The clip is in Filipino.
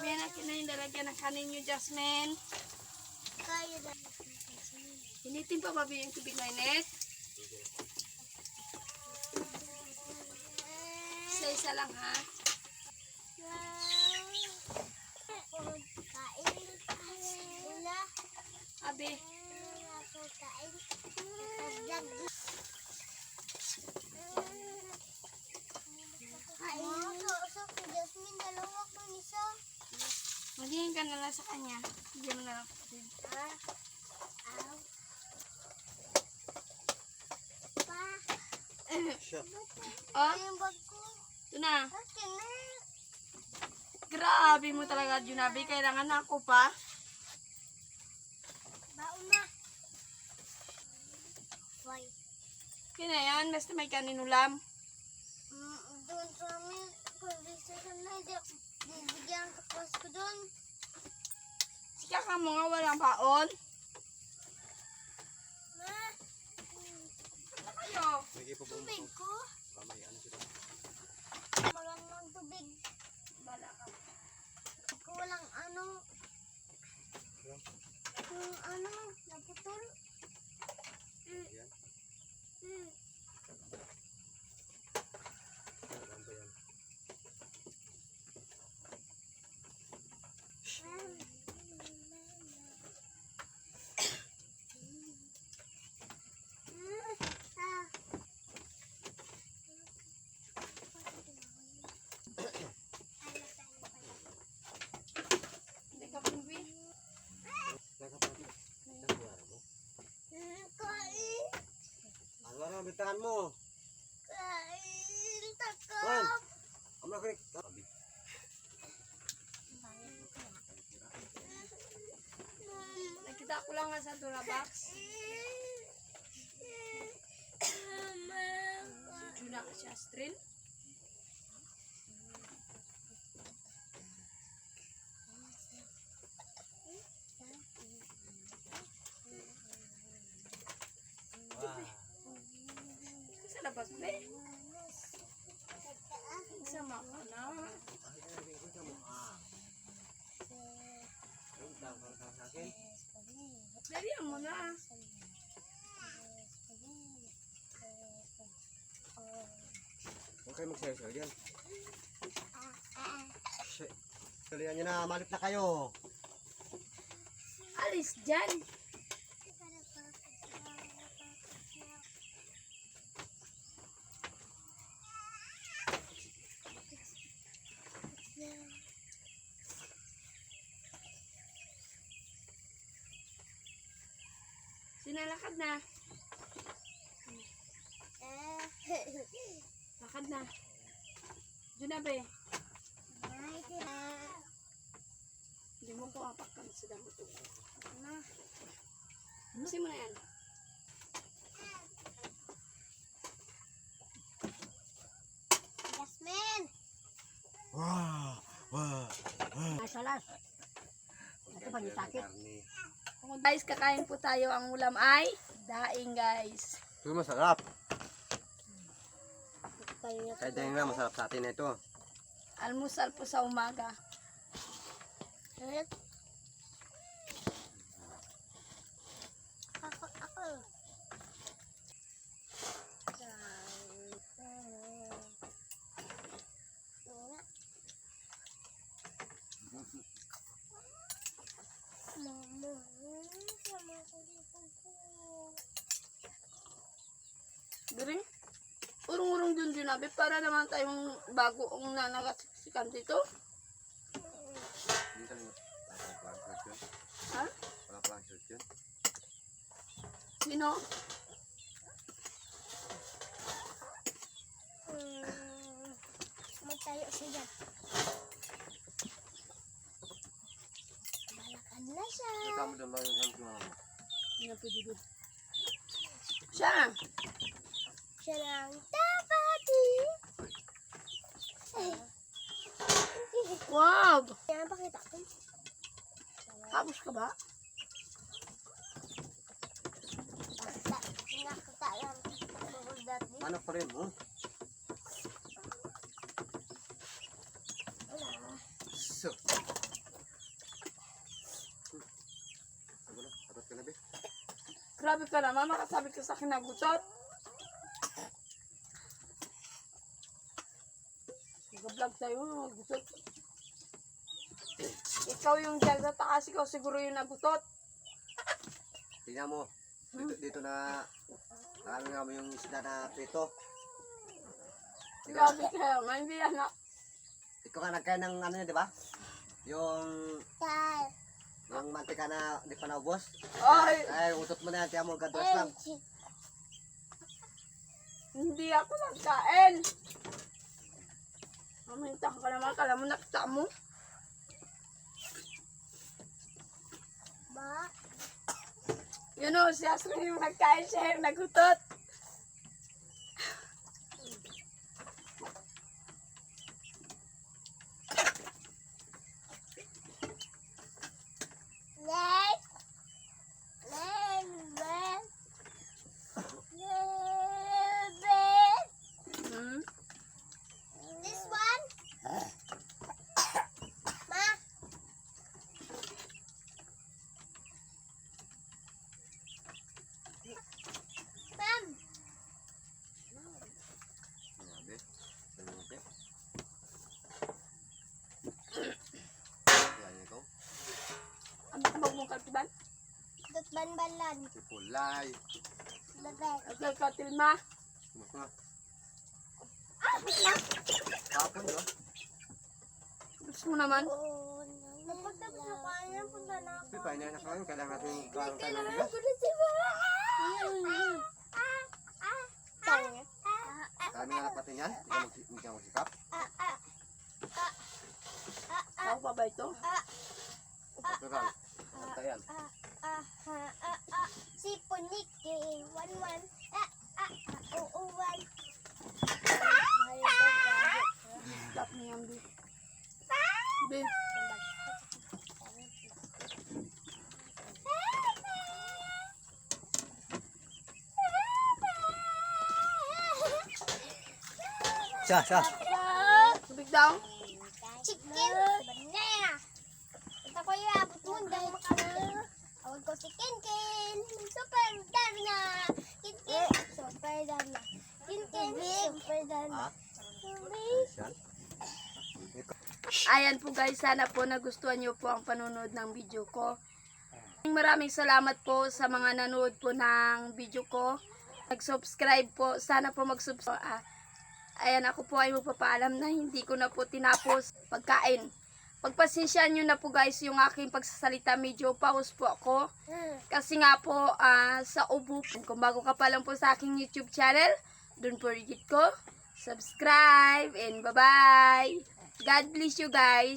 Sabihan natin na yung lalagyan ng kanin nyo, Jasmine. Kaya na. Hinitin pa ba yung tubig na init? Isa-isa lang ha. Kain. Wala. Abi. Kain. Jasmine, dalawa ko isa. Magiging ka na lang sa kanya. Hindi mo na lang. Pa. Oh, Yung bag ko. ito na. Akin na. Grabe mo talaga, Junabi. Kailangan na ako pa. Baon na. Why? Kaya yan, basta may kaninulam. Doon sa amin, conversation na, hindi ako bibigyan ang kakwas ko doon. Sika ka mo nga, walang baon. Ma, Ano kayo? tubig ko. Malamang tubig. Bala ka. Ako walang ano. Yung ano, naputol. Hindi ka pumbi. Kain. Ano na bitahan mo? Kain. Man, Takap. kamu krik. Nakita ko lang nga sa Durabox. Si Juna at si Astrid. Sa labas ba eh? Sama ka na. Dalihan mo na. Huwag kayo magsayaw dyan. Shit. Tuloyan nyo na, malit na kayo. Alis dyan. Sinalakad na. Lakad na. Junabe. Hindi mo ko apakan sa damo to. Na. Musin mo na yan. Jasmine. Wow! Wow! Ay, salas. Ito pa sakit. Guys, kakain po tayo. Ang ulam ay daing, guys. Ito masarap. Kaya Kahit dahil nga masarap sa atin na ito. Almusal po sa umaga. ako. Galing. Urong-urong dun, Junabe, para naman tayong bago ang nanagasikan dito. Ha? Sino? Magtayo siya. Balakan na siya. Kamu dan bang yang cuma. Hindi na pwede doon. Siya! Siya lang tapati. Wow! Yan, pakita ko. Tapos ka ba? Nakita lang. Mana pa rin mo? Wala. So. Grabe ka naman, makasabi ka sa akin na gutot. Nag-vlog tayo, gutot. Ikaw yung dyan sa taas, ikaw siguro yung nagutot. Tingnan mo. Dito na, ano nga mo yung isda na prito. Grabe ka naman, hindi anak. Ikaw ka nagkain ng ano yun, di ba? Yung Tal. mantika na hindi pa naubos. Ay, Ay, utot mo na yan, tiyan mo, gadulas lang. hindi ako nagkain. Mamintang ka naman, kala mo nakita mo. Ba? Yun o, si Ashley yung nagkain, siya yung nagutot. Leg. Leg. Leg. Leg. Hmm? This one? Ma? Ma'am? Grabe. Grabe. Yan ikaw. Ang tawag mong kalkiban? Dutban-balan. Si Pulay. Bebek. Okay, katilma. Mas na. Tapos na. Kapon, no? Tapos mo naman. Napagtapos na kaya, punta na ako. Di pa, inanak lang. Kailangan natin karoon tayo ng bigas. Kaya? Kami nga napatin yan. Hindi ka magsikap. Tao pa ba ito? Natural. Antayan. Si Puniki, 1-1. Oo, 1. Stop niya yung beef. Beef. Siya. Tubig daw. Chicken, banana. Ito ko yung abot mo, dahil makakita. Awag ko si Kinkin. Super Dana. Kinkin, Super Dana. Kinkin, Super Dana. Ha? Yan. Ayan po guys, sana po nagustuhan nyo po ang panonood ng video ko. Maraming salamat po sa mga nanood po ng video ko. Nag-subscribe po, sana po mag-subscribe. Ayan, ako po ay magpapaalam na hindi ko na po tinapos pagkain. Pagpasensyahan nyo na po guys yung aking pagsasalita, medyo pause po ako. Kasi nga po sa ubo. Kung bago ka pa lang po sa aking YouTube channel, don't forget ko, subscribe and bye-bye. God bless you guys.